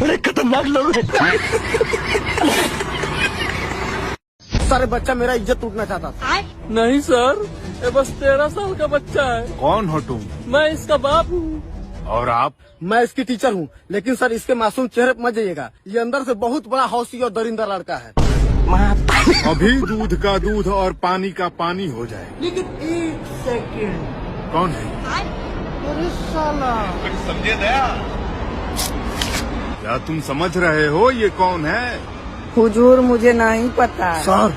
बड़े खतरनाक लोग हैं। सारे बच्चा मेरा इज्जत टूटना चाहता था। नहीं सर, ये बस 13 साल का बच्चा है। कौन हो तुम? मैं इसका बाप हूँ। और आप? मैं इसकी टीचर हूँ, लेकिन सर इसके मासूम चेहरे पर मत जाइएगा। ये अंदर से बहुत बड़ा हौसी और दरिंदा लड़का है। अभी दूध का दूध और पानी का पानी हो जाए। लेकिन एक सेकंड, कौन है? अरे साला, क्या तुम समझ रहे हो ये कौन है? हुजूर मुझे नहीं पता। सर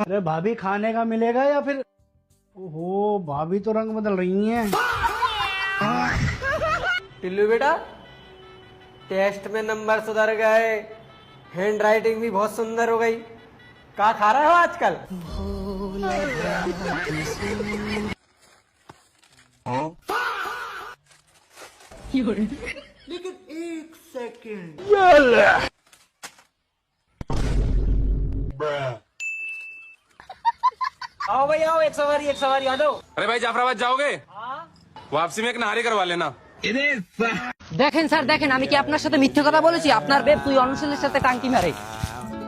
अरे भाभी खाने का मिलेगा या फिर? ओहो, भाभी तो रंग बदल रही हैं। टिल्लू बेटा, टेस्ट में नंबर सुधर गए, हैंड राइटिंग भी बहुत सुंदर हो गई। क्या खा रहे हो आजकल? लेकिन एक सेकंड, आओ भाई आओ, एक सवारी आ जाओ। अरे भाई जाफराबाद जाओगे? वापसी में एक नहारी करवा लेना। দেখেন স্যার দেখেন, আমি কি আপনার সাথে মিথ্যে কথা বলেছি? আপনার বেব তুই অনুশীলের সাথে টাঙ্কি মারে।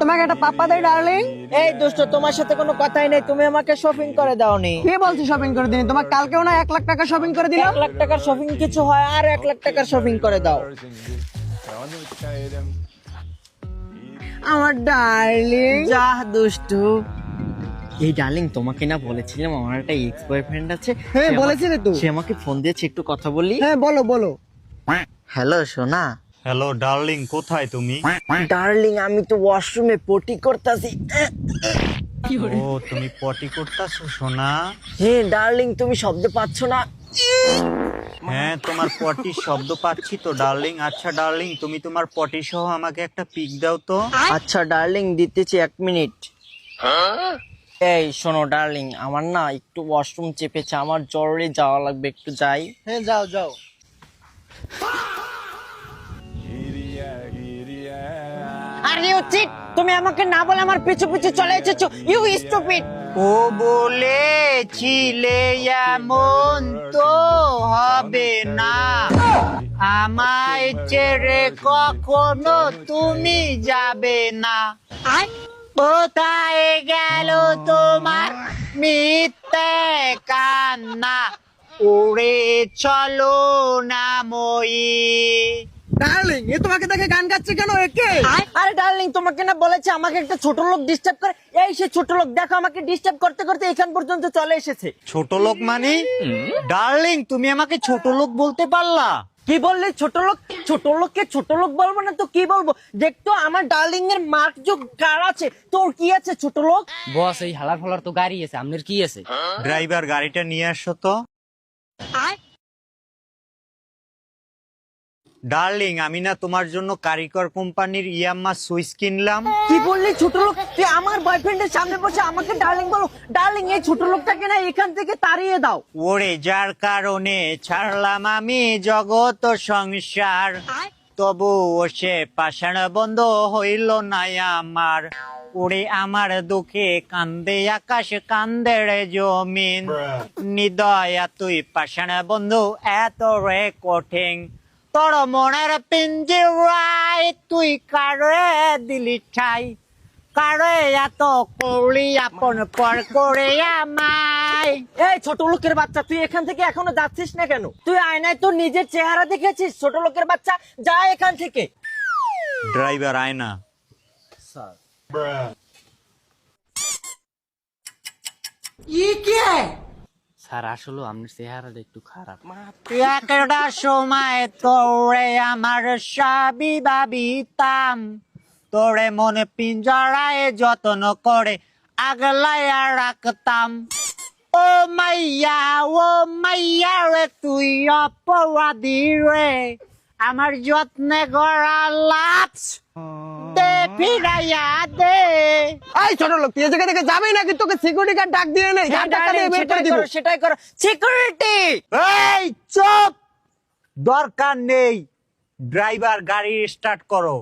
তোমাকে একটা পাপ্পা দেয় ডার্লিং। এই দোস্ত, তোমার সাথে কোনো কথাই নেই, তুমি আমাকে শপিং করে দাওনি। কে বলছি শপিং করে দিনি? তোমার কালকেও না 1 লাখ টাকা শপিং করে দিলাম। 1 লাখ টাকার শপিং কিছু হয়? আর 1 লাখ টাকার শপিং করে দাও। আমার ডার্লিং। যা দুষ্টু। এই ডার্লিং, তোমাকে না বলেছিলাম আমার একটা এক্স বয়ফ্রেন্ড আছে? হ্যাঁ, বলেছিলে তো। সে আমাকে ফোন দিয়েছে, একটু কথা বলি। হ্যাঁ বলো বলো। হ্যালো সোনা। হ্যালো ডার্লিং, কোথায় তুমি? ডার্লিং, আমি তো ওয়াশরুমে পটি করতেছি। ও, তুমি পটি করতেছো সোনা? হ্যাঁ ডার্লিং, তুমি শব্দ পাচ্ছ না? হ্যাঁ, তোমার পটি শব্দ পাচ্ছি তো ডার্লিং। আচ্ছা ডার্লিং, তুমি তোমার পটি সহ আমাকে একটা পিক দাও তো। আচ্ছা ডার্লিং, দিতেছি 1 মিনিট। এই শোনো ডার্লিং, আমার না একটু ওয়াশরুম চেপেছে, আমার জরুরি যাওয়া লাগবে, একটু যাই। হ্যাঁ যাও যাও। আরে উচিত, তুমি আমাকে না বলে আমার পিছু পিছু চলে এসেছো, ইউ স্টুপিড। ও বলেছিলে এমন তো হবে না, আমায় ছেড়ে কখনো তুমি যাবে না। কোথায় গেল তোমার মিথ্যে কান্না, উড়ে চলো না মই। ডার্লিং, এ তোমাকে দেখে গান গাচ্ছে কেন একে? আরে ডার্লিং, তোমাকে না বলেছে আমাকে একটা ছোট লোক ডিস্টার্ব করে? এই সে ছোট লোক, দেখো আমাকে ডিস্টার্ব করতে করতে এখান পর্যন্ত চলে এসেছে। ছোট লোক মানে? ডার্লিং, তুমি আমাকে ছোট লোক বলতে পারলা? কি বললে? ছোট লোক? ছোট লোককে ছোট লোক বলবো না তো কি বলবো? দেখতো আমার ডার্লিং এর মার্ক যোগ কার আছে, তোর কি আছে ছোট লোক? বস, এই হালার ফালার তো গাড়ি আছে, আপনার কি আছে? ড্রাইভার, গাড়িটা নিয়ে আসো তো। ডার্লিং, আমি না তোমার জন্য কারিকর কোম্পানির ইয়াম্মা সুইচ কিনলাম। কি বললি ছোট লোক? তুই আমার বয়ফ্রেন্ডের সামনে বসে আমাকে ডার্লিং বলো? ডার্লিং, এই ছোট লোকটাকে না এখান থেকে তাড়িয়ে দাও। ওরে, যার কারণে ছাড়লাম আমি জগৎ সংসার, তবু সে পাষাণ বন্ধ হইল না আমার। ওরে, আমার দুঃখে কান্দে আকাশ, কান্দে রে জমিন, নিদয়া তুই পাষাণ বন্ধু এত রে কঠিন, তোর মনের পিঞ্জিরায় তুই কারে দিলি ঠাই, কারে এত করলি আপন পর করে আমায়। এই ছোট লোকের বাচ্চা, তুই এখান থেকে এখনো যাচ্ছিস না কেন? তুই আয়নায় তোর নিজের চেহারা দেখেছিস? ছোট লোকের বাচ্চা, যা এখান থেকে। ড্রাইভার আয়না। স্যার আসলে আপনার চেহারাটা একটু খারাপ। একটা সময় তোরে আমার সবই ভাবিতাম, তোরে মনে পিঞ্জরায় যত্ন করে আগলাইয়া রাখতাম। ও মাইয়া রে তুই অপরাধী রে, আমার যত্নে গড়া লাভ দে ফিরাইয়া দে। এই ছোট লোক, তুই এদিকে থেকে যাবি নাকি তোকে সিকিউরিটি গার্ড ডাক দিয়ে নেই? সেটাই করো সিকিউরিটি। এই চুপ, দরকার নেই। ড্রাইভার গাড়ি স্টার্ট করো।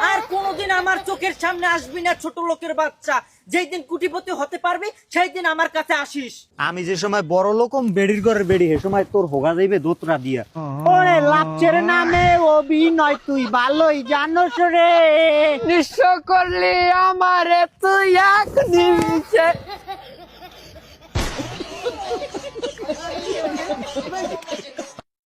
আর কোনোদিন আমার চোখের সামনে আসবি না ছোট লোকের বাচ্চা। যেই দিন কুটিপতি হতে পারবি সেই দিন আমার কাছে আসিস। আমি যে সময় বড় লোকম বেড়ির ঘরের বেড়ি, হে সময় তোর হোগা যাইবে দোতরা দিয়া। ওরে লাভচের নামে অভিনয় তুই ভালোই জানোস রে। নিঃস্ব করলি আমারে তুই এক নিমিষে।